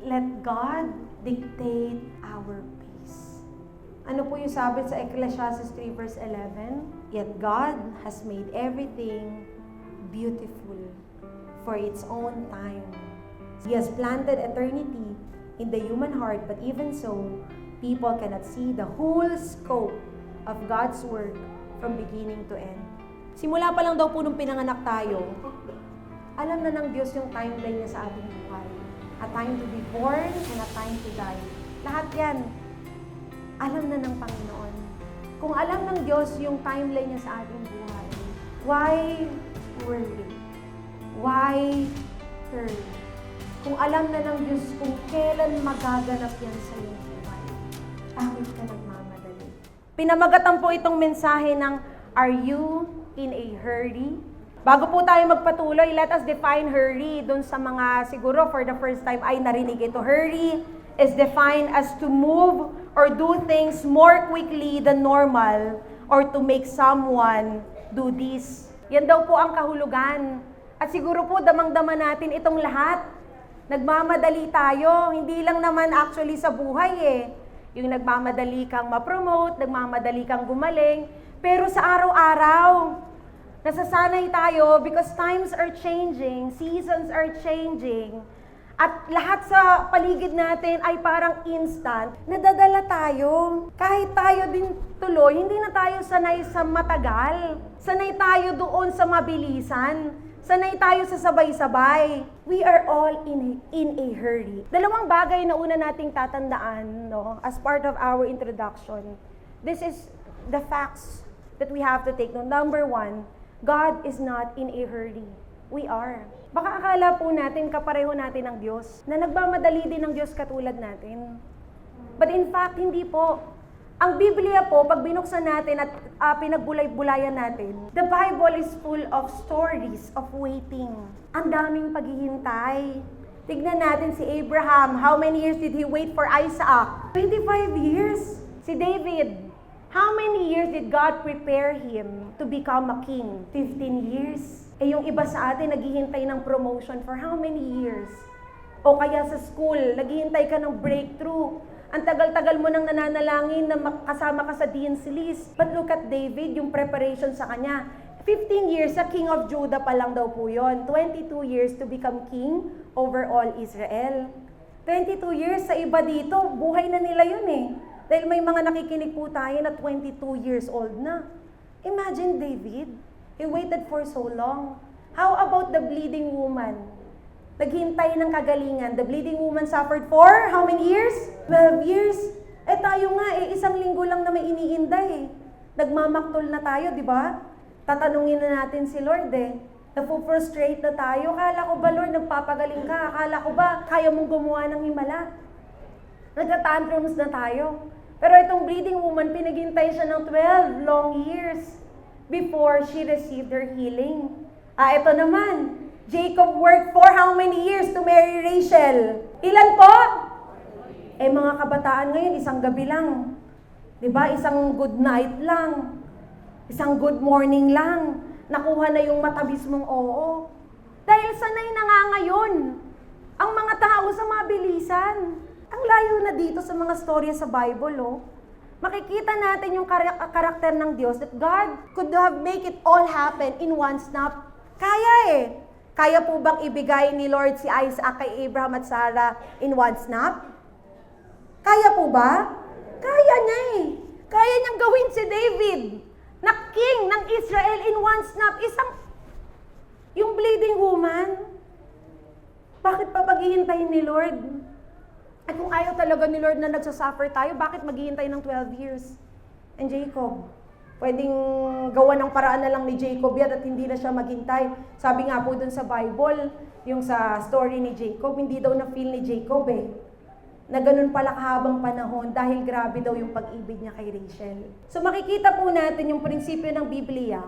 Let God dictate our peace. Ano po yung sabi sa Ecclesiastes 3 verse 11? Yet God has made everything beautiful for its own time. He has planted eternity in the human heart, but even so, people cannot see the whole scope of God's work from beginning to end. Simula pa lang daw po nung pinanganak tayo, alam na ng Diyos yung timeline niya sa ating buhay. A time to be born and a time to die. Lahat yan, alam na ng Panginoon. Kung alam ng Diyos yung timeline niya sa ating buhay, why worry? Why hurry? Kung alam na ng Diyos kung kailan magaganap yan sa iyong buhay, bakit ka nagmamadali? Pinamagatan po itong mensahe ng, are you in a hurry? Bago po tayo magpatuloy, let us define hurry. Doon sa mga siguro for the first time ay narinig ito. Hurry is defined as to move or do things more quickly than normal or to make someone do this. Yan daw po ang kahulugan. At siguro po damang-dama natin itong lahat. Nagmamadali tayo, hindi lang naman actually sa buhay eh. Yung nagmamadali kang ma-promote, nagmamadali kang gumaling, pero sa araw-araw, nasasanay tayo because times are changing, seasons are changing, at lahat sa paligid natin ay parang instant, nadadala tayo. Kahit tayo din tuloy, hindi na tayo sanay sa matagal, sanay tayo doon sa mabilisan, sanay tayo sa sabay-sabay. We are all in a hurry. Dalawang bagay na una nating tatandaan, no, as part of our introduction. This is the facts that we have to take note. Number one, God is not in a hurry. We are. Baka akala po natin, kapareho natin ng Diyos, na nagmamadali din ng Diyos katulad natin. But in fact, hindi po. Ang Biblia po, pag binuksan natin at pinagbulay-bulayan natin, the Bible is full of stories of waiting. Ang daming paghihintay. Tignan natin si Abraham. How many years did he wait for Isaac? 25 years. Si David, how many years did God prepare him to become a king? 15 years. Eh yung iba sa atin, naghihintay ng promotion for how many years? O kaya sa school, naghihintay ka ng breakthrough. Ang tagal-tagal mo nang nananalangin na makasama ka sa dean's list. But look at David, yung preparation sa kanya. 15 years sa king of Judah pa lang daw po yun. 22 years to become king over all Israel. 22 years sa iba dito, buhay na nila yun eh. Dahil may mga nakikinig po tayo na 22 years old na. Imagine David, he waited for so long. How about the bleeding woman? Naghintay ng kagalingan. The bleeding woman suffered for how many years? 12 years. Eh tayo nga isang linggo lang na may iniinday. Nagmamaktol na tayo, di ba? Tatanungin na natin si Lord eh. Napo-frustrate na tayo. Akala ko ba Lord, nagpapagaling ka? Akala ko ba kaya mong gumawa ng himala? Nagtatantrums na tayo. Pero itong bleeding woman, pinaghintay siya ng 12 long years before she received her healing. Ito naman. Jacob worked for how many years to marry Rachel? Ilan po? Eh mga kabataan ngayon, isang gabi lang. 'Di ba? Isang good night lang. Isang good morning lang. Nakuha na yung matabis mong oo. Dahil sanay na nga ngayon ang mga tao sa mabilisan. Ang layo na dito sa mga storya sa Bible, oh. Makikita natin yung karakter ng Diyos that God could have make it all happen in one snap. Kaya eh. Kaya po bang ibigay ni Lord si Isaac kay Abraham at Sarah in one snap? Kaya po ba? Kaya niya eh. Kaya niyang gawin si David na king ng Israel in one snap. Yung bleeding woman, bakit pa paghihintayin ni Lord? At kung ayaw talaga ni Lord na nagsasuffer tayo, bakit maghihintay ng 12 years? And Jacob, pwedeng gawa ng paraan na lang ni Jacob yan at hindi na siya maghintay. Sabi nga po dun sa Bible, yung sa story ni Jacob, hindi daw na-feel ni Jacob eh. Na ganun pala kahabang panahon dahil grabe daw yung pag-ibig niya kay Rachel. So makikita po natin yung prinsipyo ng Biblia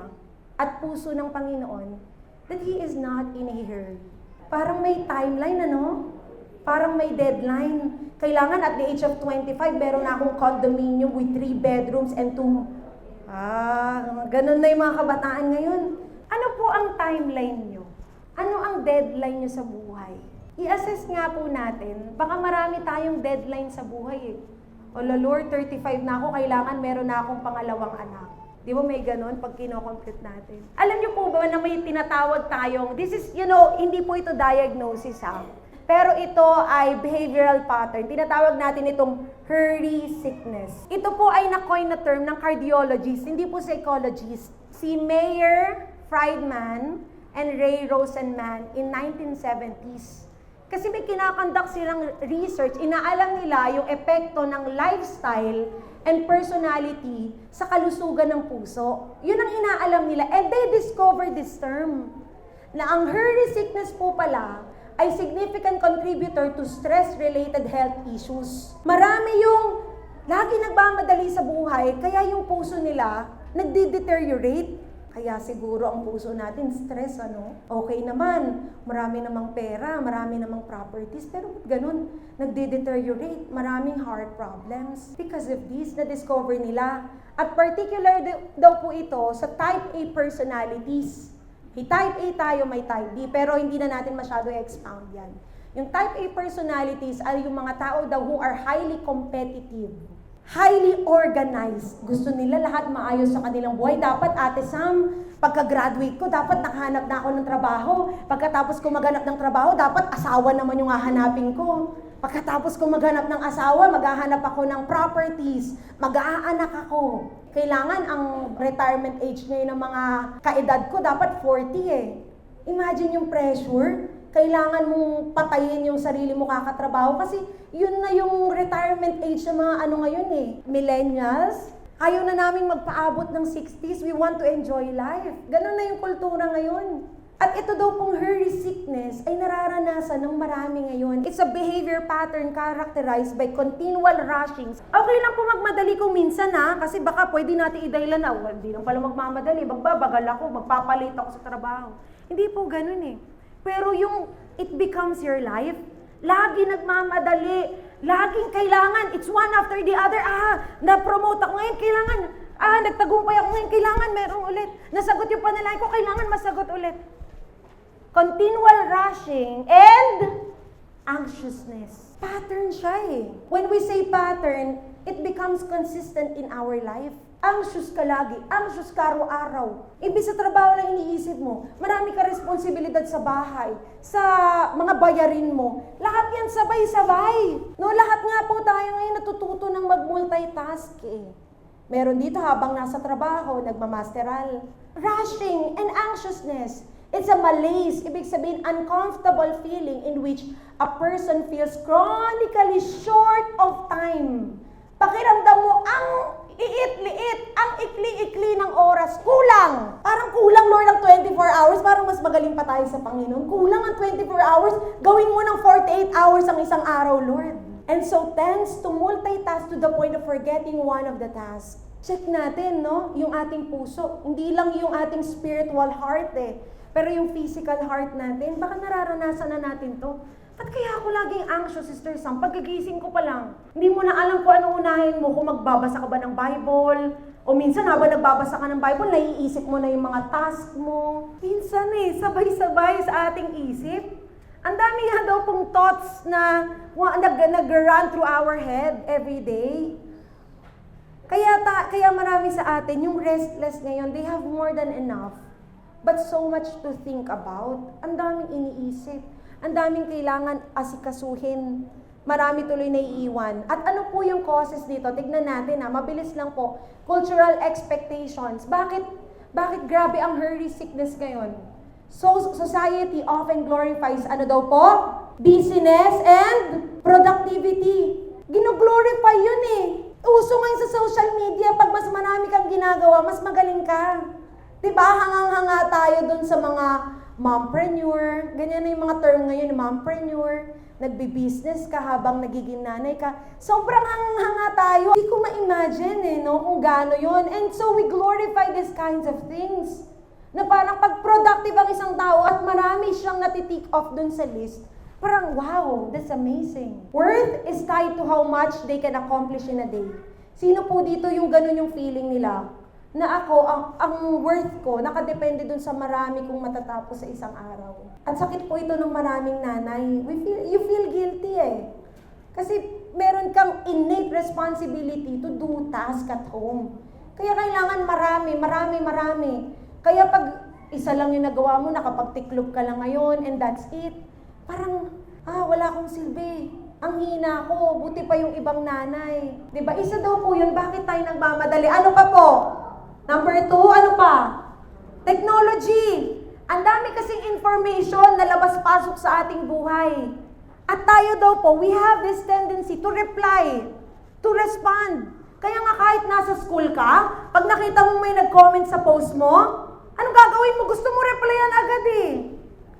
at puso ng Panginoon that He is not in a hurry. Parang may timeline, ano? Parang may deadline. Kailangan at the age of 25, meron na akong condominium with 3 bedrooms and 2 ganun na yung mga kabataan ngayon. Ano po ang timeline nyo? Ano ang deadline nyo sa buhay? I-assess nga po natin, baka marami tayong deadline sa buhay eh. O Lord, 35 na ako, kailangan meron na akong pangalawang anak. Di ba may ganun pag kino-compute natin? Alam niyo po ba na may tinatawag tayong, this is, hindi po ito diagnosis ha. Pero ito ay behavioral pattern. Tinatawag natin itong hurry sickness. Ito po ay na-coin na term ng cardiologist, hindi po psychologist. Si Mayer Friedman and Ray Rosenman in 1970s. Kasi may kinakonduct silang research, inaalam nila yung epekto ng lifestyle and personality sa kalusugan ng puso. Yun ang inaalam nila. And they discovered this term, na ang hurry sickness po pala ay significant contributor to stress-related health issues. Marami yung lagi nagmamadali sa buhay, kaya yung puso nila nagde-deteriorate. Kaya siguro ang puso natin stress, Okay naman, marami namang pera, marami namang properties, pero ganun, nagde-deteriorate, maraming heart problems. Because of this, na-discover nila. At particular daw po ito sa type A personalities. May type A tayo, may type B, pero hindi na natin masyado i-expound yan. Yung type A personalities ay yung mga tao daw who are highly competitive, highly organized. Gusto nila lahat maayos sa kanilang buhay. Dapat, Ate Sam, pagka-graduate ko, dapat nakahanap na ako ng trabaho. Pagkatapos ko maghanap ng trabaho, dapat asawa naman yung hahanapin ko. Pagkatapos ko maghanap ng asawa, maghahanap ako ng properties. Mag-aanak ako. Kailangan ang retirement age ngayon ng mga kaedad ko, dapat 40 eh. Imagine yung pressure. Kailangan mong patayin yung sarili mo kakatrabaho kasi yun na yung retirement age ng mga ngayon eh. Millennials, ayaw na naming magpaabot ng 60s, we want to enjoy life. Ganun na yung kultura ngayon. At ito daw pong hurry sickness ay nararanasan ng marami ngayon. It's a behavior pattern characterized by continual rushing. Okay lang po magmadali kung minsan kasi baka pwede natin idahilan na, hindi lang pala magmamadali, magbabagal ako, magpapalit ako sa trabaho. Hindi po ganun eh. Pero yung it becomes your life, lagi nagmamadali, laging kailangan, it's one after the other, na-promote ako ngayon, kailangan, nagtagumpay ako ngayon, kailangan merong ulit. Nasagot yung panalangin ko, kailangan masagot ulit. Continual rushing and anxiousness. Pattern siya eh. When we say pattern, it becomes consistent in our life. Anxious ka lagi, anxious ka araw-araw. Ibig sa trabaho na iniisip mo, marami ka responsibilidad sa bahay, sa mga bayarin mo. Lahat yan sabay-sabay. Lahat nga po tayo ngayon natututo ng mag-multitask eh. Meron dito habang nasa trabaho, nagmamasteral. Rushing and anxiousness. It's a malaise, ibig sabihin uncomfortable feeling in which a person feels chronically short of time. Pakiramdam mo ang liit-liit, ang ikli-ikli ng oras. Kulang! Parang kulang, Lord, ang 24 hours. Parang mas magaling pa tayo sa Panginoon. Kulang ang 24 hours. Gawin mo ng 48 hours ang isang araw, Lord. And so tends to multitask to the point of forgetting one of the tasks. Check natin, yung ating puso. Hindi lang yung ating spiritual heart pero yung physical heart natin, baka nararanasan na natin to. Ba't kaya ako laging anxious, Sister Sam? Pagkagising ko pa lang, hindi mo na alam kung ano unahin mo, kung magbabasa ka ba ng Bible, o minsan habang nagbabasa ka ng Bible, naiisip mo na yung mga task mo. Minsan sabay-sabay sa ating isip. Ang dami nga daw pong thoughts na nag-run through our head every day. Kaya marami sa atin, yung restless ngayon, they have more than enough, but so much to think about. Ang daming iniisip. Ang daming kailangan asikasuhin. Marami tuloy na iiwan. At ano po yung causes dito? Tignan natin mabilis lang po. Cultural expectations. Bakit grabe ang hurry sickness ngayon? So, society often glorifies busyness and productivity. Gino-glorify yun Uso ngayon sa social media, pag mas marami kang ginagawa, mas magaling ka. Diba? Hangang-hanga tayo dun sa mga mompreneur. Ganyan na yung mga term ngayon, mompreneur. Nagbi-business ka habang nagiging nanay ka. Sobrang hangang-hanga tayo. Hindi ko ma-imagine kung gaano yun. And so we glorify these kinds of things. Na parang pag productive ang isang tao at marami siyang natitik off dun sa list, parang wow, that's amazing. Worth is tied to how much they can accomplish in a day. Sino po dito yung ganun yung feeling nila? na ako, ang worth ko, nakadepende dun sa marami kong matatapos sa isang araw. At sakit po ito ng maraming nanay. You feel guilty eh. Kasi meron kang innate responsibility to do task at home. Kaya kailangan marami. Kaya pag isa lang yung nagawa mo, nakapagtiklop ka lang ngayon, and that's it. Parang, wala akong silbi. Ang hina ko, buti pa yung ibang nanay. Diba? Isa daw po yun, bakit tayo nagmamadali? Ano pa po? Number 2, ano pa? Technology. Ang dami kasing information na labas-pasok sa ating buhay. At tayo daw po, we have this tendency to reply, to respond. Kaya nga kahit nasa school ka, pag nakita mo may nag-comment sa post mo, anong gagawin mo? Gusto mo replyan agad eh.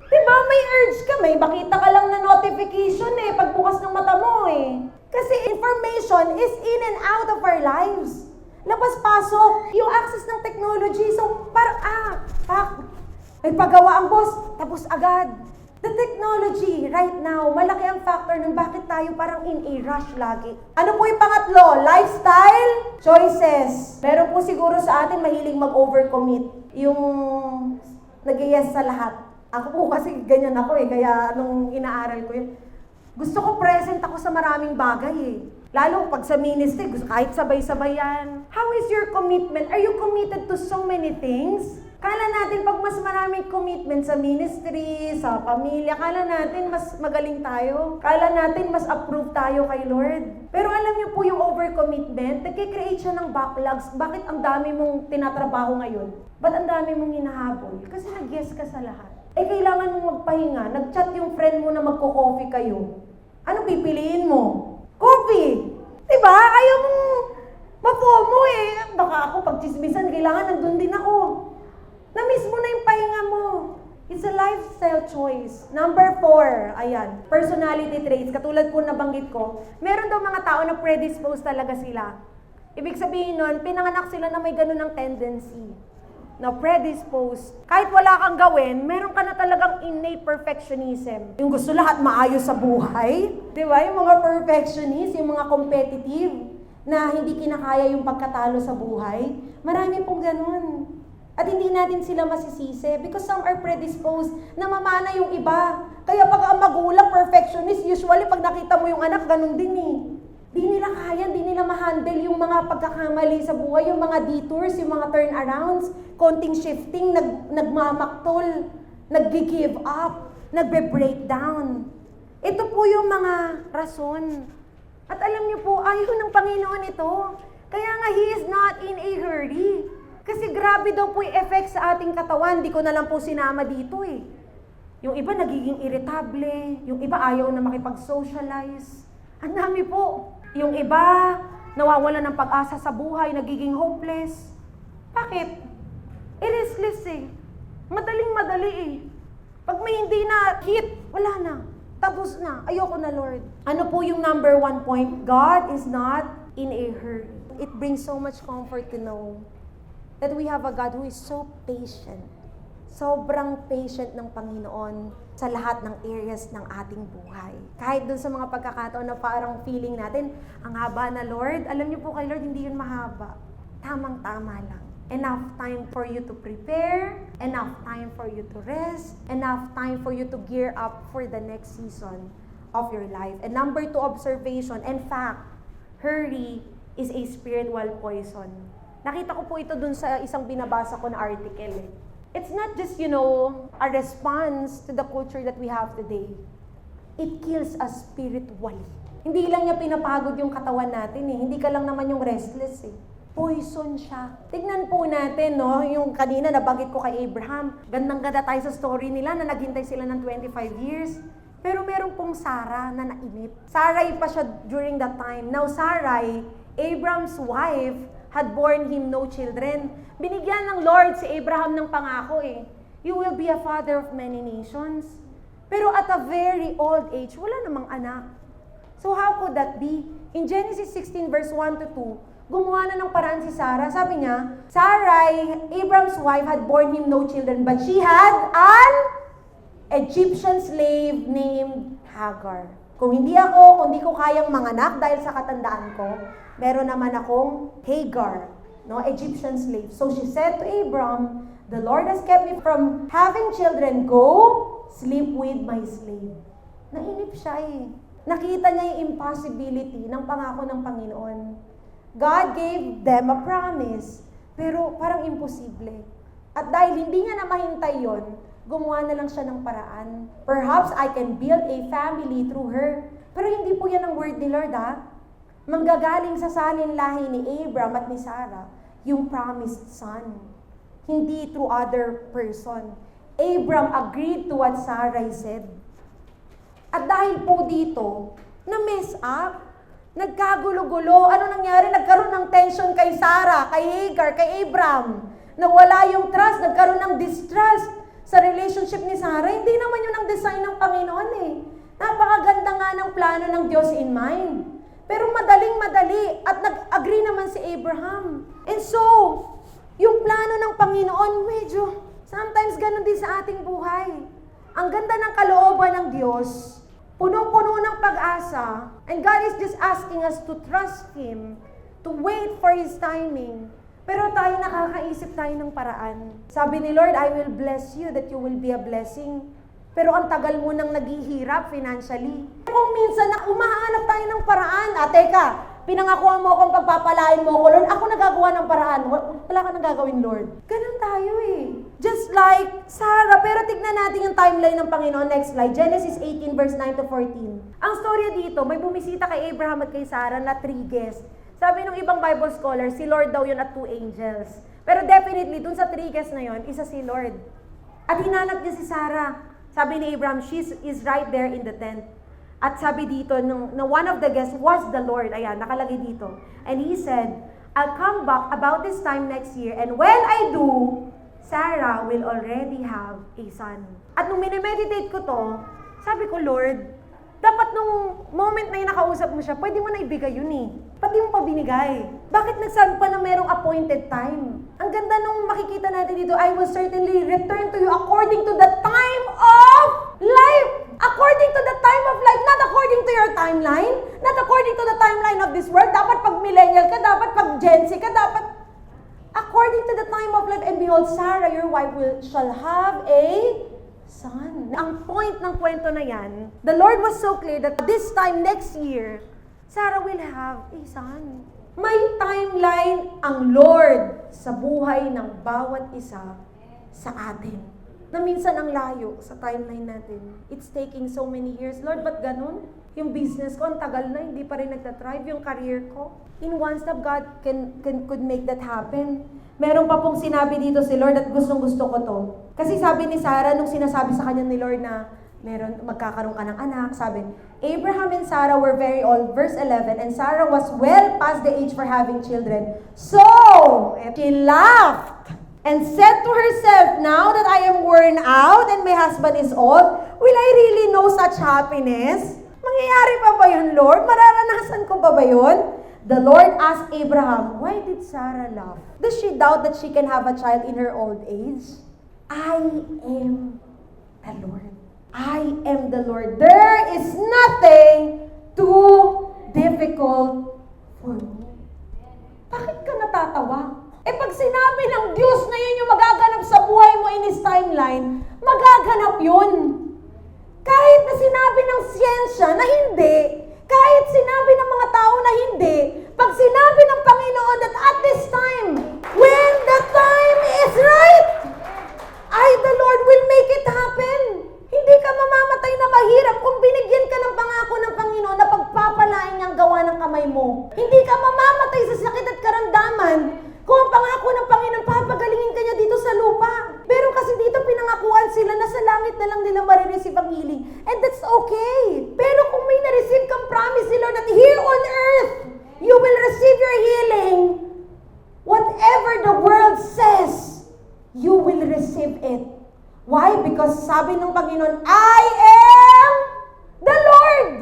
Diba? May urge ka, may makita ka lang na notification eh, pagbukas ng mata mo eh. Kasi information is in and out of our lives. Labas-pasok, yung access ng technology. So, parang, may pagawa ang boss, tapos agad. The technology right now, malaki ang factor ng bakit tayo parang in a rush lagi. Ano po yung pangatlo? Lifestyle choices. Meron po siguro sa atin mahiling mag-overcommit. Yung nag-yes sa lahat. Ako po kasi ganyan ako eh, kaya nung inaaral ko yun, gusto ko present ako sa maraming bagay eh. Lalo pag sa ministry, kahit sabay-sabay yan. How is your commitment? Are you committed to so many things? Kala natin pag mas maraming commitment sa ministry, sa pamilya, kala natin mas magaling tayo. Kala natin mas approved tayo kay Lord. Pero alam niyo po yung overcommitment, nagkikreate siya ng backlogs. Bakit ang dami mong tinatrabaho ngayon? Ba't ang dami mong hinahabol? Kasi nag-yes ka sa lahat. Eh kailangan mong magpahinga. Nag-chat yung friend mo na magko-coffee kayo. Ano pipiliin mo? Coffee! Diba? Ayaw mong ma-FOMO eh. Baka ako pag chismisan, kailangan nandun din ako. Na-miss mo na yung pahinga mo. It's a lifestyle choice. Number 4, ayan, personality traits. Katulad po nabanggit ko, meron daw mga tao na predisposed talaga sila. Ibig sabihin nun, pinanganak sila na may ganun ng tendency. Na predisposed. Kahit wala kang gawin, meron ka na talagang innate perfectionism. Yung gusto lahat maayos sa buhay. Di ba? Yung mga perfectionist, yung mga competitive, na hindi kinakaya yung pagkatalo sa buhay. Marami pong ganun. At hindi natin sila masisisi because some are predisposed na mamana yung iba. Kaya pag ang magulang perfectionist, usually pag nakita mo yung anak, ganun din eh. Di nila kaya, di nila ma-handle yung mga pagkakamali sa buhay, yung mga detours, yung mga turnarounds, konting shifting, nagmamaktol, nag-give up, nagbe-breakdown. Ito po yung mga rason. At alam niyo po, ayaw ng Panginoon ito. Kaya nga, He is not in a hurry. Kasi grabe daw po yung effect sa ating katawan. Di ko na lang po sinama dito eh. Yung iba nagiging irritable, yung iba ayaw na makipag-socialize. Ang dami po. Yung iba nawawala ng pag-asa sa buhay, nagiging hopeless. Bakit? Restless eh. Madaling-madali eh. Pag may hindi na hit, wala na. Tapos na. Ayoko na, Lord. Ano po yung number 1 point? God is not in a hurry. It brings so much comfort to know that we have a God who is so patient. Sobrang patient ng Panginoon sa lahat ng areas ng ating buhay. Kahit dun sa mga pagkakataon na parang feeling natin, ang haba na Lord, alam niyo po kay Lord, hindi yun mahaba. Tamang-tama lang. Enough time for you to prepare, enough time for you to rest, enough time for you to gear up for the next season of your life. And number 2, observation. In fact, hurry is a spiritual poison. Nakita ko po ito dun sa isang binabasa ko na article eh. It's not just, a response to the culture that we have today. It kills us spiritually. Hindi lang niya pinapagod yung katawan natin eh. Hindi ka lang naman yung restless eh. Poison siya. Tignan po natin, yung kanina nabanggit ko kay Abraham. Gandang-ganda tayo sa story nila na naghintay sila ng 25 years. Pero meron pong Sarah na nainip. Sarai pa siya during that time. Now Sarai, Abraham's wife, had born him no children. Binigyan ng Lord si Abraham ng pangako eh. You will be a father of many nations. Pero at a very old age, wala namang anak. So how could that be? In Genesis 16 verse 1 to 2, gumawa na ng paraan si Sarah. Sabi niya, Sarai, Abraham's wife, had born him no children, but she had an Egyptian slave named Hagar. Kung hindi ko kayang manganak dahil sa katandaan ko, meron naman akong Hagar. no, Egyptian slave. So she said to Abram, "The Lord has kept me from having children. Go, sleep with my slave." Nainip siya eh. Nakita niya yung impossibility ng pangako ng Panginoon. God gave them a promise, pero parang imposible. At dahil hindi niya na mahintay yon, gumawa na lang siya ng paraan. Perhaps I can build a family through her. Pero hindi po yan ang word ni Lord, ha? Manggagaling sa salinlahi ni Abram at ni Sarah, yung promised son. Hindi through other person. Abram agreed to what Sarai said. At dahil po dito, na-mess up, nagkagulo-gulo. Ano nangyari? Nagkaroon ng tension kay Sarah, kay Hagar, kay Abram. Nawala yung trust, nagkaroon ng distrust sa relationship ni Sarah. Hindi naman yun ang design ng Panginoon eh. Napakaganda nga ng plano ng Diyos in mind. Pero madaling-madali at nag-agree naman si Abraham. And so, yung plano ng Panginoon, medyo sometimes ganun din sa ating buhay. Ang ganda ng kalooban ng Diyos, punong-puno ng pag-asa, and God is just asking us to trust Him, to wait for His timing. Pero tayo nakakaisip tayo ng paraan. Sabi ni Lord, I will bless you that you will be a blessing. Pero ang tagal mo nang naghihirap financially. Kung minsan na umahanap tayo ng paraan, teka, pinangakuan mo akong pagpapalain mo ko, Lord, ako nagagawa ng paraan. Wala ka nang gagawin, Lord. Ganun tayo eh. Just like Sarah. Pero tignan natin yung timeline ng Panginoon. Next slide. Genesis 18 verse 9 to 14. Ang storya dito, may bumisita kay Abraham at kay Sarah na 3 guests. Sabi ng ibang Bible scholars, si Lord daw yun at 2 angels. Pero definitely, dun sa 3 guests na yun, isa si Lord. At hinanap niya si Sarah. Sabi ni Abraham, she is right there in the tent. At sabi dito, na one of the guests was the Lord. Ayan, nakalagay dito. And he said, I'll come back about this time next year, and when I do, Sarah will already have a son. At nung minimeditate ko to, sabi ko, Lord, dapat nung moment na yung nakausap mo siya, pwede mo na ibigay yun eh. Pati mo pa binigay. Bakit nagsabi pa na merong appointed time? Ang ganda nung makikita natin dito, I will certainly return to you according to the time of life. According to the time of life, not according to your timeline, not according to the timeline of this world. Dapat pag millennial ka, dapat pag Gen Z ka, dapat according to the time of life. And behold, Sarah, your wife, shall have a son. Ang point ng kwento na yan, the Lord was so clear that this time next year, Sarah will have a son. May timeline ang Lord sa buhay ng bawat isa sa atin. Na minsan ang layo sa timeline natin. It's taking so many years. Lord, ba't ganun? Yung business ko, ang tagal na, hindi pa rin nagtatrive. Yung career ko. In one step, God could make that happen. Meron pa pong sinabi dito si Lord at gustong-gusto ko to. Kasi sabi ni Sarah, nung sinasabi sa kanya ni Lord na magkakaroon ka ng anak, sabi, Abraham and Sarah were very old, verse 11, and Sarah was well past the age for having children. So, she laughed and said to herself, now that I am worn out and my husband is old, will I really know such happiness? Mangyayari pa ba yun, Lord? Mararanasan ko pa ba yun? The Lord asked Abraham, why did Sarah laugh? Does she doubt that she can have a child in her old age? I am the Lord. I am the Lord. There is nothing too difficult for me. Bakit ka natatawa? Pag sinabi ng Diyos na yun yung magaganap sa buhay mo in His timeline, magaganap yun. Kahit na sinabi ng siyensya na hindi, kahit sinabi ng mga tao na hindi, pag sinabi ng Panginoon that at this time, when the time is right, I, the Lord, will make it happen. Hindi ka mamamatay na mahirap kung binigyan ka ng pangako ng Panginoon na pagpapalain niyang gawa ng kamay mo. Hindi ka mamamatay sa sakit at karamdaman kung ang pangako ng Panginoon, papagalingin ka niya dito sa lupa. Pero kasi dito pinangakuan sila na sa langit na lang nila marireceive ang healing. And that's okay. Pero kung may na-receive kang promise ni Lord that here on earth, you will receive your healing, whatever the world says, you will receive it. Why? Because sabi ng Panginoon, I am the Lord.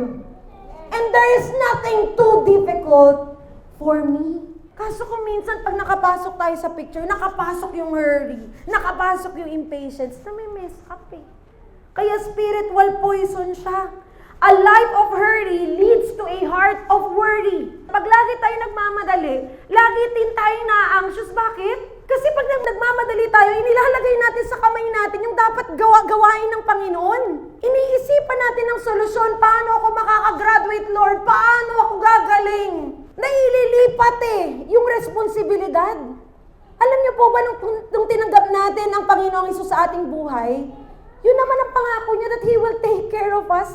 And there is nothing too difficult for me. Kaso kung minsan pag nakapasok tayo sa picture, nakapasok yung hurry, nakapasok yung impatience, na may mess up eh. Kaya spiritual poison siya. A life of hurry leads to a heart of worry. Pag lagi tayo nagmamadali, lagi din tayo na-anxious. Bakit? Kasi pag nagmamadali tayo, inilalagay natin sa kamay natin yung dapat gawain ng Panginoon. Iniisipan natin ang solusyon. Paano ako makakagraduate, Lord? Paano ako gagaling? Naililipat yung responsibilidad. Alam niyo po ba, nung tinanggap natin ang Panginoong Hesus sa ating buhay, yun naman ang pangako niya that He will take care of us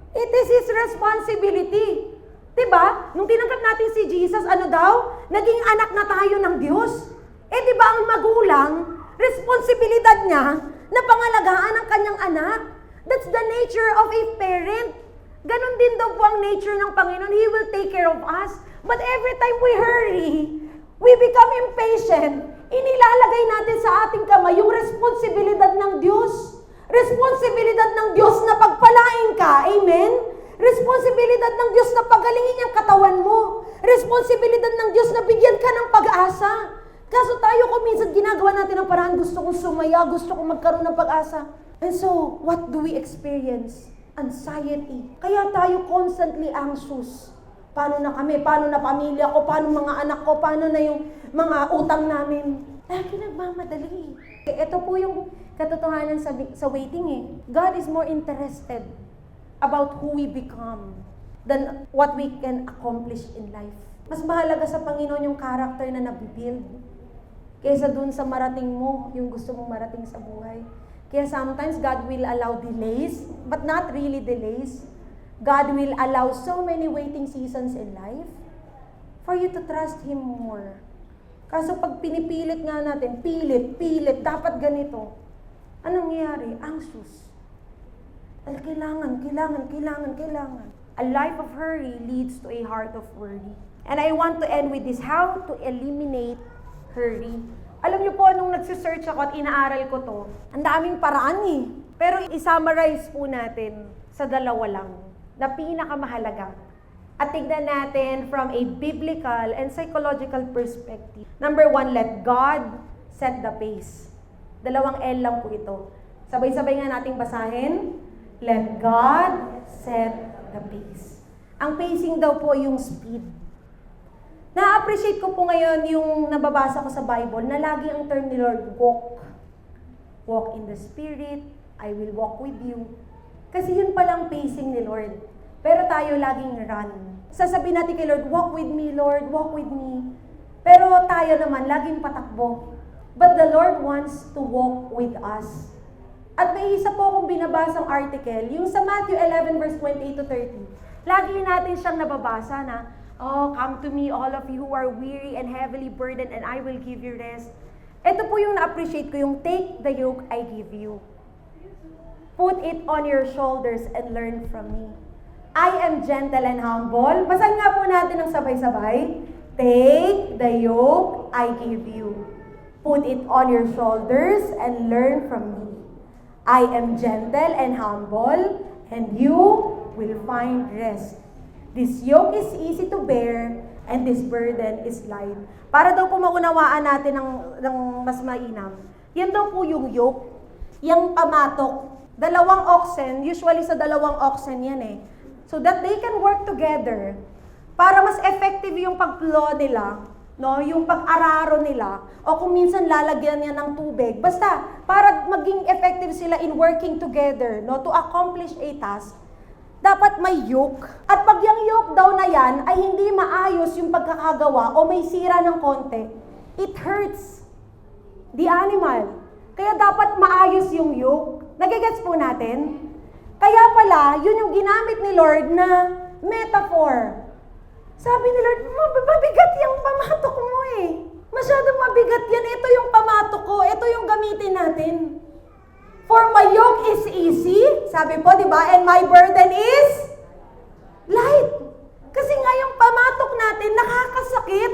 It is His responsibility. Diba? Nung tinanggap natin si Jesus, ano daw? Naging anak na tayo ng Diyos. Diba ang magulang, responsibilidad niya na pangalagaan ang kanyang anak. That's the nature of a parent. Ganon din daw po ang nature ng Panginoon. He will take care of us. But every time we hurry, we become impatient. Inilalagay natin sa ating kamay yung responsibilidad ng Diyos. Responsibilidad ng Diyos na pagpalain ka. Amen? Responsibilidad ng Diyos na pagalingin yung katawan mo. Responsibilidad ng Diyos na bigyan ka ng pag-asa. Kaso tayo kung minsan ginagawa natin ang paraan, gusto kong sumaya, gusto kong magkaroon ng pag-asa. And so, what do we experience? Anxiety. Kaya tayo constantly anxious. Paano na kami? Paano na pamilya ko? Paano mga anak ko? Paano na yung mga utang namin? Lagi nagmamadali. Ito po yung katotohanan sa waiting God is more interested about who we become than what we can accomplish in life. Mas mahalaga sa Panginoon yung character na nabibuild kaysa dun sa marating mo, yung gusto mong marating sa buhay. Kaya sometimes God will allow delays, but not really delays. God will allow so many waiting seasons in life for you to trust Him more. Kaso pag pinipilit nga natin, pilit, dapat ganito. Anong nangyayari? Anxious. Kailangan. A life of hurry leads to a heart of worry. And I want to end with this, how to eliminate hurry. Alam niyo po, nung nagsisearch ako at inaaral ko to, ang daming paraan Pero i-summarize po natin sa dalawa lang, na pinakamahalaga. At tignan natin from a biblical and psychological perspective. Number 1, let God set the pace. 2 L lang po ito. Sabay-sabay nga nating basahin. Let God set the pace. Ang pacing daw po yung speed. Na-appreciate ko po ngayon yung nababasa ko sa Bible na lagi ang term ni Lord, walk. Walk in the Spirit, I will walk with you. Kasi yun palang pacing ni Lord. Pero tayo laging run. Sasabihin natin kay Lord, walk with me, Lord, walk with me. Pero tayo naman, laging patakbo. But the Lord wants to walk with us. At may isa po akong binabasang article, yung sa Matthew 11 verse 28 to 30. Lagi natin siyang nababasa na, oh, come to me all of you who are weary and heavily burdened and I will give you rest. Ito po yung na-appreciate ko, yung take the yoke I give you. Put it on your shoulders and learn from me. I am gentle and humble. Basahin nga po natin ng sabay-sabay. Take the yoke I give you. Put it on your shoulders and learn from me. I am gentle and humble, and you will find rest. This yoke is easy to bear, and this burden is light. Para daw po maunawaan natin ng mas mainam. Yan daw po yung yoke, yung pamatok. 2 oxen, usually sa 2 oxen yan So that they can work together para mas effective yung pag-plow nila, no, yung pag-araro nila, o kung minsan lalagyan niya ng tubig. Basta, para maging effective sila in working together, no, to accomplish a task, dapat may yoke. At pag yung yoke daw na yan ay hindi maayos yung pagkakagawa o may sira ng konti, it hurts the animal. Kaya dapat maayos yung yoke. Nagigets po natin? Kaya pala, yun yung ginamit ni Lord na metaphor. Sabi ni Lord, mabigat yung pamatok mo Masyadong mabigat yan. Ito yung pamatok ko. Ito yung gamitin natin. For my yoke is easy. Sabi po, di ba? And my burden is light. Kasi nga yung pamatok natin, nakakasakit.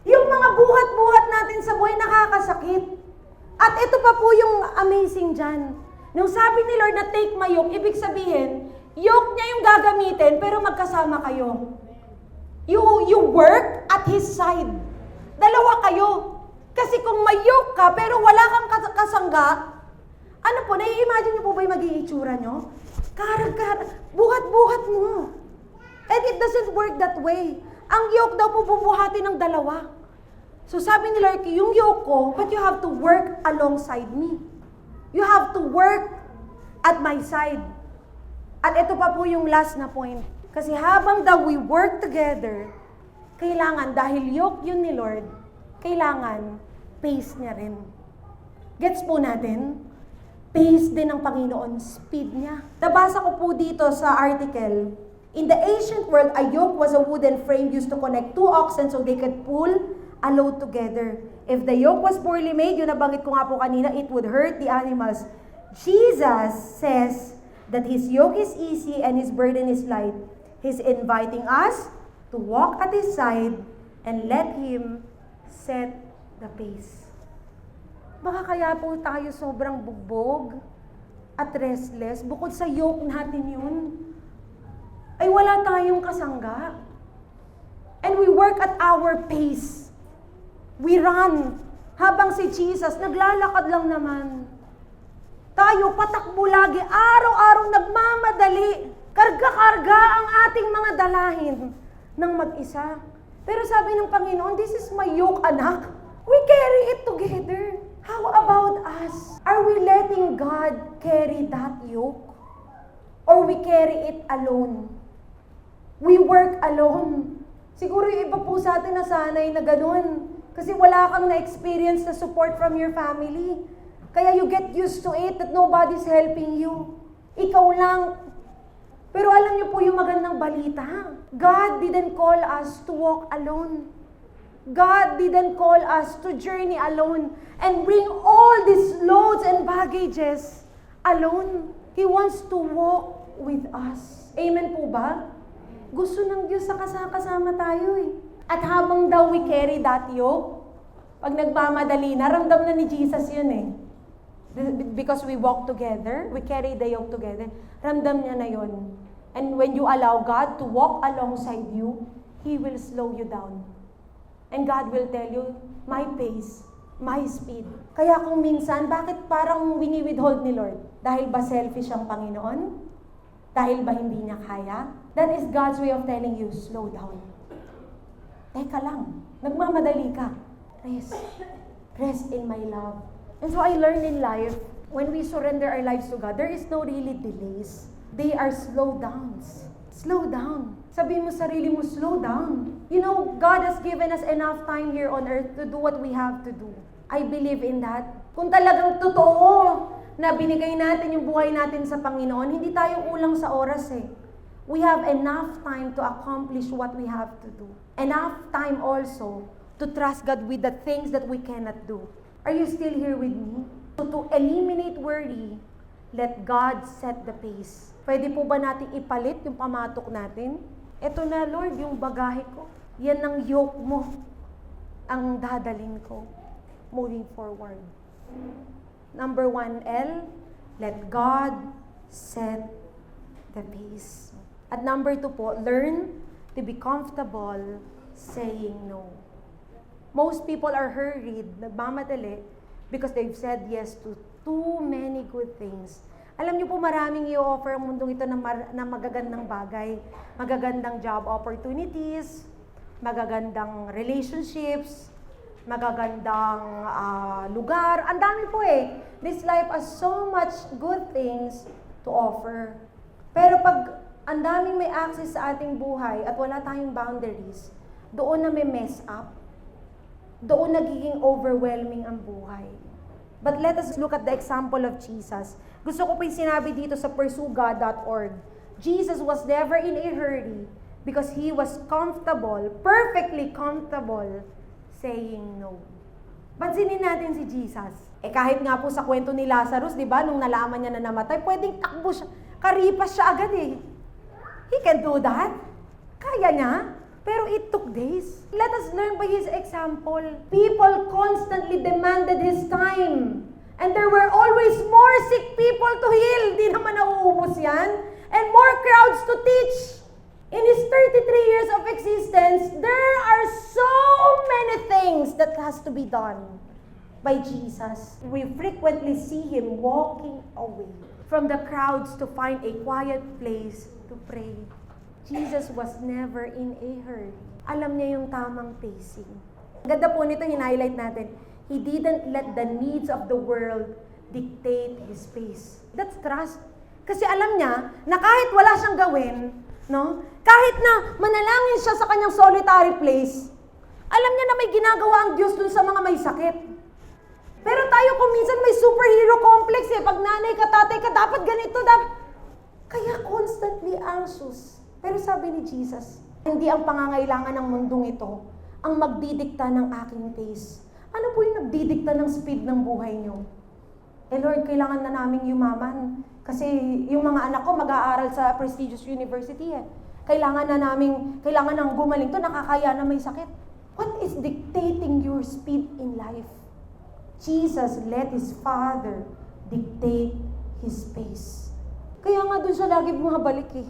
Yung mga buhat-buhat natin sa buhay, nakakasakit. At ito pa po yung amazing dyan. Nung sabi ni Lord na take my yoke, ibig sabihin, yoke niya yung gagamitin, pero magkasama kayo. You work at His side. Dalawa kayo. Kasi kung may yoke ka, pero wala kang kasangga, ano po, nai-imagine niyo po ba yung magiging itsura niyo? Karag-karag, buhat-buhat mo. And it doesn't work that way. Ang yoke daw po bubuhatin ng dalawa. So sabi ni Lord, yung yoke ko, but you have to work alongside me. You have to work at my side. At ito pa po yung last na point. Kasi habang daw we work together, kailangan, dahil yoke yun ni Lord, kailangan pace niya rin. Gets po natin? Pace din ng Panginoon, speed niya. Nabasa ko po dito sa article, in the ancient world, a yoke was a wooden frame used to connect two oxen so they could pull a load together. If the yoke was poorly made, yun nabanggit ko nga po kanina, it would hurt the animals. Jesus says that His yoke is easy and His burden is light. He's inviting us to walk at His side and let Him set the pace. Baka kaya po tayo sobrang bugbog at restless, bukod sa yoke natin yun, ay wala tayong kasangga. And we work at our pace. We run. Habang si Jesus, naglalakad lang naman. Tayo, patakbo lagi, araw-araw nagmamadali. Karga-karga ang ating mga dalahin ng mag-isa. Pero sabi ng Panginoon, this is my yoke, anak. We carry it together. How about us? Are we letting God carry that yoke? Or we carry it alone? We work alone. Siguro yung iba po sa atin nasanay na ganun. Kasi wala kang na-experience na support from your family. Kaya you get used to it that nobody's helping you. Ikaw lang. Pero alam niyo po yung magandang balita. God didn't call us to walk alone. God didn't call us to journey alone and bring all these loads and baggages alone. He wants to walk with us. Amen po ba? Gusto ng Diyos sa kasama tayo eh. At habang daw we carry that yoke, pag nagmamadali, naramdam na ni Jesus yun eh. Because we walk together, we carry the yoke together, ramdam niya na yun. And when you allow God to walk alongside you, He will slow you down. And God will tell you, my pace, my speed. Kaya kung minsan, bakit parang wini-withhold ni Lord? Dahil ba selfish ang Panginoon? Dahil ba hindi niya kaya? That is God's way of telling you, slow down. Teka lang, nagmamadali ka. Rest. Rest in my love. And so I learned in life, when we surrender our lives to God, there is no really delays. They are slow downs. Slow down. Sabihin mo sarili mo, slow down. You know, God has given us enough time here on earth to do what we have to do. I believe in that. Kung talagang totoo na binigay natin yung buhay natin sa Panginoon, hindi tayo kulang sa oras eh. We have enough time to accomplish what we have to do. Enough time also to trust God with the things that we cannot do. Are you still here with me? So to eliminate worry, let God set the pace. Pwede po ba natin ipalit yung pamatok natin? Eto na, Lord, yung bagahe ko. Yan ang yoke mo. Ang dadalhin ko. Moving forward. Number 1L, let God set the pace. At number 2 po, learn to be comfortable saying no. Most people are hurried, nagmamadali, because they've said yes to too many good things. Alam niyo po, maraming i-offer ang mundong ito na magagandang bagay, magagandang job opportunities, magagandang relationships, magagandang lugar. Ang dami po eh. This life has so much good things to offer. Pero pag ang daming may access sa ating buhay at wala tayong boundaries, doon na may mess up. Doon nagiging overwhelming ang buhay. But let us look at the example of Jesus. Gusto ko po yung sinabi dito sa pursuegod.org. Jesus was never in a hurry because He was comfortable, perfectly comfortable, saying no. Pansinin natin si Jesus. Kahit nga po sa kwento ni Lazarus, di ba, nung nalaman niya na namatay, pwedeng takbo siya, karipas siya agad eh. He can do that. Kaya niya. Pero it took days. Let us learn by His example. People constantly demanded His time. And there were always more sick people to heal. Di naman nauubos yan. And more crowds to teach. In His 33 years of existence, there are so many things that has to be done by Jesus. We frequently see Him walking away from the crowds to find a quiet place to pray. Jesus was never in a hurry. Alam niya yung tamang pacing. Ganda po nito, highlight natin. He didn't let the needs of the world dictate His pace. That's trust. Kasi alam niya na kahit wala siyang gawin, no? Kahit na manalangin siya sa kanyang solitary place, alam niya na may ginagawa ang Diyos dun sa mga may sakit. Pero tayo kung minsan may superhero complex eh. Pag nanay ka, tatay ka, dapat ganito, kaya constantly anxious. Pero sabi ni Jesus, hindi ang pangangailangan ng mundong ito ang magdidikta ng aking pace. Ano po yung nagdidikta ng speed ng buhay niyo? Lord, kailangan na naming yumaman. Kasi yung mga anak ko mag-aaral sa prestigious university eh. Kailangan nang gumaling to, nakakaya na may sakit. What is dictating your speed in life? Jesus let His Father dictate His pace. Kaya nga doon siya lagi bumabalik eh.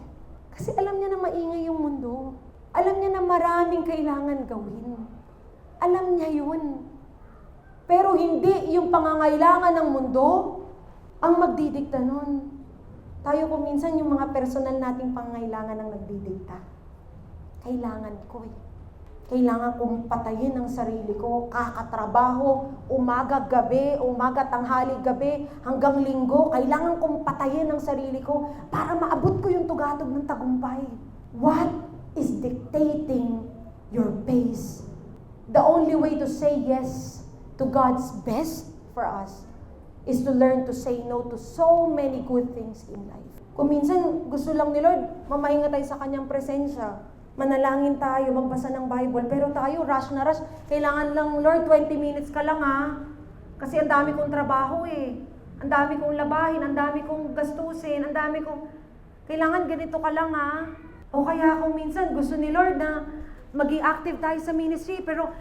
Kasi alam niya na maingay yung mundo. Alam niya na maraming kailangan gawin. Alam niya yun. Pero hindi yung pangangailangan ng mundo ang magdidikta nun. Tayo kung minsan yung mga personal nating pangangailangan ang nagdidikta. Kailangan ko eh. Kailangan kong patayin ang sarili ko, kakatrabaho, umaga, tanghali, gabi, hanggang linggo. Kailangan kong patayin ang sarili ko para maabot ko yung tugatog ng tagumpay. What is dictating your pace? The only way to say yes to God's best for us is to learn to say no to so many good things in life. Kung minsan gusto lang ni Lord, mamahinga tayo sa Kanyang presensya. Manalangin tayo, magbasa ng Bible, pero tayo, rush na rush. Kailangan lang, Lord, 20 minutes ka lang ha. Kasi ang dami kong trabaho eh. Ang dami kong labahin, ang dami kong gastusin, ang dami kong... Kailangan ganito ka lang ha. O kaya kung minsan gusto ni Lord na maging active tayo sa ministry, pero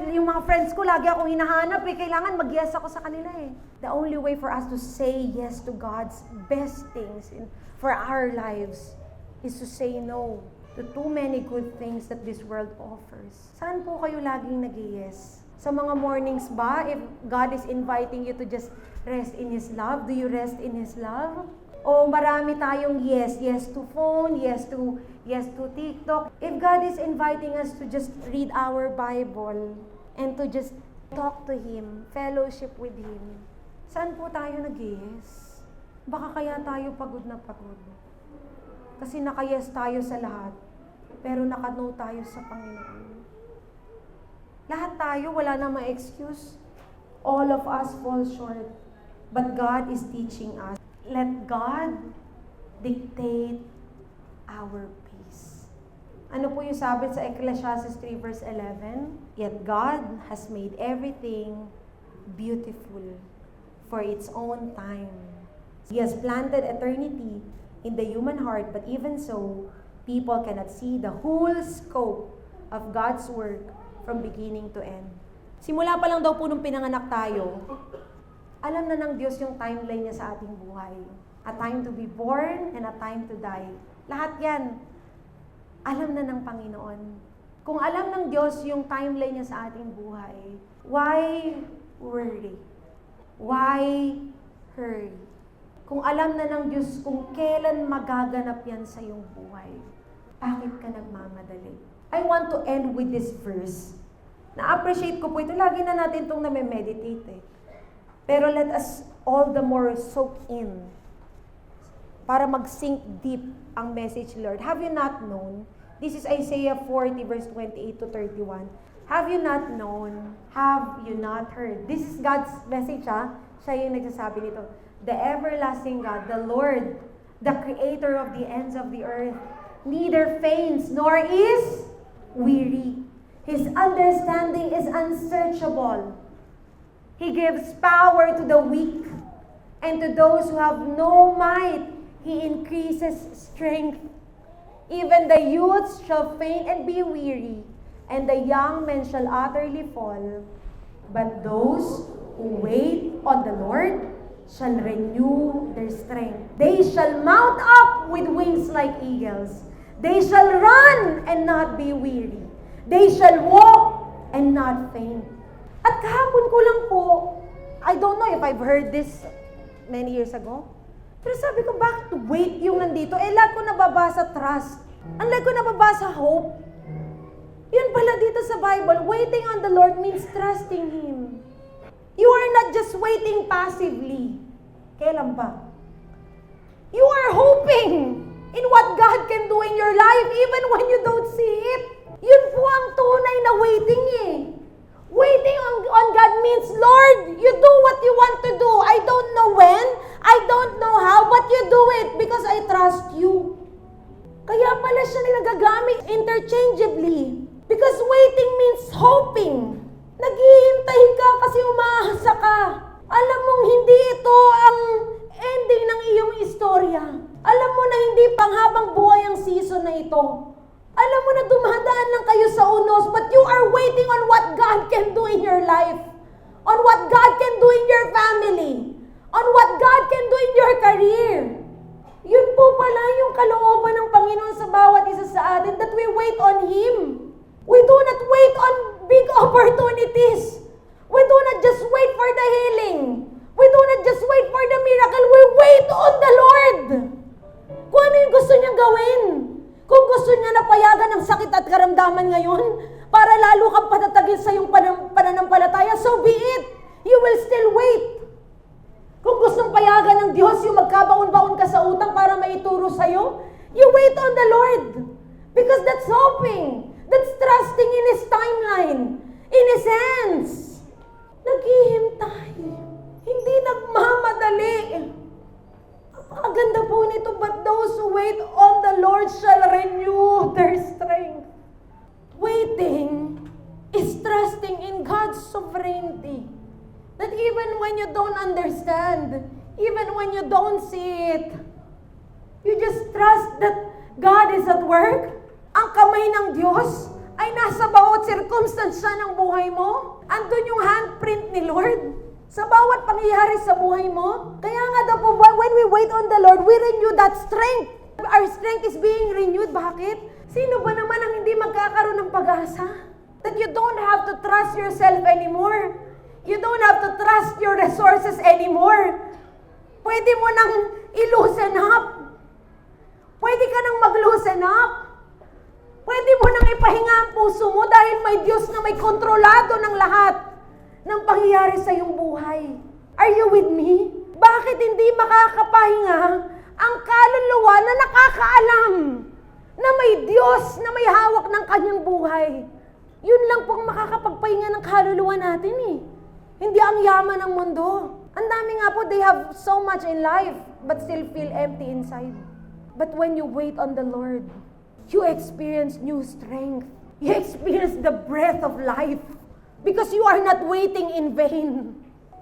yung mga friends ko, lagi akong hinahanap eh. Kailangan mag-yes ako sa kanila eh. The only way for us to say yes to God's best things for our lives is to say no to too many good things that this world offers. Saan po kayo laging nag-yes? Sa mga mornings ba, if God is inviting you to just rest in His love, do you rest in His love? O marami tayong yes, yes to phone, yes to TikTok. If God is inviting us to just read our Bible and to just talk to Him, fellowship with Him, saan po tayo nag-yes? Baka kaya tayo pagod na pagod. Kasi naka-yes tayo sa lahat, pero naka-no tayo sa Panginoon. Lahat tayo, wala na ma-excuse. All of us fall short. But God is teaching us. Let God dictate our pace. Ano po yung sabi sa Ecclesiastes 3 verse 11? Yet God has made everything beautiful for its own time. He has planted eternity in the human heart, but even so, people cannot see the whole scope of God's work from beginning to end. Simula pa lang daw po nung pinanganak tayo, alam na ng Diyos yung timeline niya sa ating buhay. A time to be born and a time to die. Lahat yan, alam na ng Panginoon. Kung alam ng Diyos yung timeline niya sa ating buhay, why worry? Why hurry? Kung alam na ng Diyos kung kailan magaganap yan sa iyong buhay, bakit ka nagmamadali? I want to end with this verse. Na-appreciate ko po ito. Lagi na natin itong name-meditate eh. Pero let us all the more soak in para mag-sink deep ang message, Lord. Have you not known? This is Isaiah 40 verse 28 to 31. Have you not known? Have you not heard? This is God's message ha. Siya yung nagsasabi nito. The everlasting God, the Lord, the creator of the ends of the earth, neither faints nor is weary. His understanding is unsearchable. He gives power to the weak, and to those who have no might, He increases strength. Even the youths shall faint and be weary, and the young men shall utterly fall. But those who wait on the Lord shall renew their strength. They shall mount up with wings like eagles. They shall run and not be weary. They shall walk and not faint. At kahapon ko lang po, I don't know if I've heard this many years ago, pero sabi ko, bakit wait yung nandito? Lahat ko nababasa trust. Unlike ko nababasa hope, yun pala dito sa Bible, waiting on the Lord means trusting Him. You are not just waiting passively. Kailan ba? You are hoping in what God can do in your life even when you don't see it. Yun po ang tunay na waiting eh. Waiting on God means, Lord, you do what you want to do. I don't know when, I don't know how, but you do it because I trust you. Kaya pala siya nagagamit interchangeably. Because waiting means hoping. Naghihintay ka kasi umaasa ka. Alam mong hindi ito ang ending ng iyong istorya. Alam mo na hindi panghabang buhay ang season na ito. Alam mo na dumadaan lang kayo sa unos, but you are waiting on what God can do in your life. On what God can do in your family. On what God can do in your career. Yun po pala yung kalooban ng Panginoon sa bawat isa sa atin, that we wait on Him. We do not wait on big opportunities. We do not just wait for the healing. We do not just wait for the miracle. We wait on the Lord. Kung ano yung gusto niyang gawin. Kung gusto niya na payagan ng sakit at karamdaman ngayon, para lalo kang patatagin sa iyong pananampalataya, so be it. You will still wait. Kung gustong payagan ng Diyos yung magkabaon-baon ka sa utang para maituro sa'yo, you wait on the Lord. Because that's hoping. That's trusting in His timeline. In His hands. Naghihintay. Hindi nagmamadali. Ang ganda po nito, but those who wait on the Lord shall renew their strength. Waiting is trusting in God's sovereignty. That even when you don't understand, even when you don't see it, you just trust that God is at work. Ang kamay ng Diyos ay nasa bawat circumstansya ng buhay mo. Andun yung handprint ni Lord sa bawat pangyayari sa buhay mo. Kaya nga daw po, when we wait on the Lord, we renew that strength. Our strength is being renewed. Bakit? Sino ba naman ang hindi magkakaroon ng pag-asa? That you don't have to trust yourself anymore. You don't have to trust your resources anymore. Pwede mo nang i-loosen up. Pwede ka nang mag-loosen up. Pwede mo nang ipahinga ang puso mo dahil may Diyos na may kontrolado ng lahat ng pangyayari sa iyong buhay. Are you with me? Bakit hindi makakapahinga ang kaluluwa na nakakaalam na may Diyos na may hawak ng kanyang buhay? Yun lang po ang makakapagpahinga ng kaluluwa natin eh. Hindi ang yaman ng mundo. Ang dami nga po, they have so much in life but still feel empty inside. But when you wait on the Lord, you experience new strength. You experience the breath of life. Because you are not waiting in vain.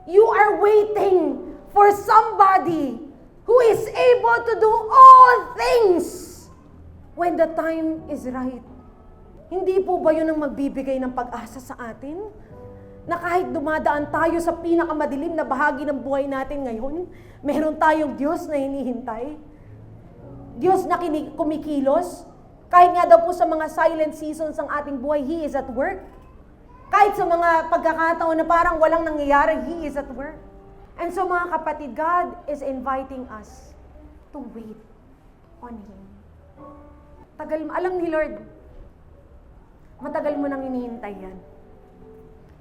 You are waiting for somebody who is able to do all things when the time is right. Hindi po ba yun ang magbibigay ng pag-asa sa atin? Na kahit dumadaan tayo sa pinakamadilim na bahagi ng buhay natin ngayon, meron tayong Diyos na hinihintay. Diyos na kumikilos. Kahit nga daw po sa mga silent seasons ng ating buhay, He is at work. Kahit sa mga pagkakataon na parang walang nangyayari, He is at work. And so mga kapatid, God is inviting us to wait on Him. Alam ni Lord, matagal mo nang hinihintay yan.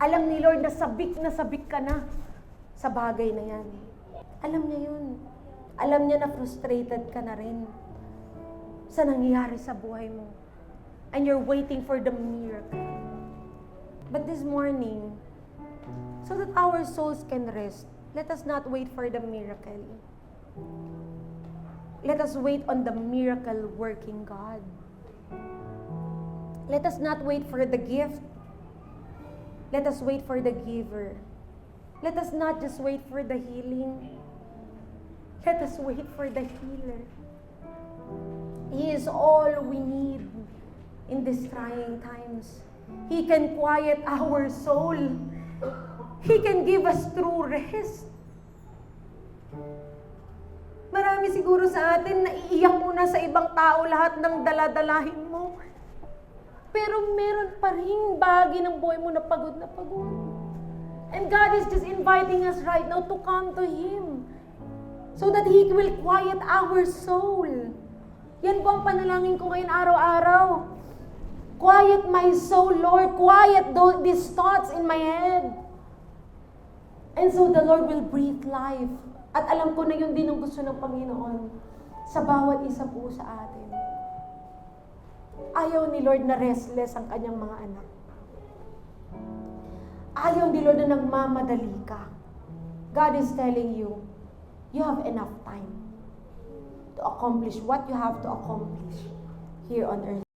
Alam ni Lord na sabik ka na sa bagay na yan. Alam niya yun. Alam niya na frustrated ka na rin sa nangyayari sa buhay mo. And you're waiting for the miracle. But this morning, so that our souls can rest, let us not wait for the miracle. Let us wait on the miracle-working God. Let us not wait for the gift. Let us wait for the giver. Let us not just wait for the healing. Let us wait for the healer. He is all we need in these trying times. He can quiet our soul. He can give us true rest. Marami siguro sa atin na iiyak mo na sa ibang tao lahat ng daladalahin mo. Pero meron pa rin bahagi ng buhay mo na pagod na pagod. And God is just inviting us right now to come to Him so that He will quiet our soul. Yan po ang panalangin ko ngayon araw-araw. Quiet my soul, Lord. Quiet these thoughts in my head. And so the Lord will breathe life. At alam ko na yun din ang gusto ng Panginoon sa bawat isa po sa atin. Ayaw ni Lord na restless ang kanyang mga anak. Ayaw ni Lord na nagmamadali ka. God is telling you, you have enough time to accomplish what you have to accomplish here on earth.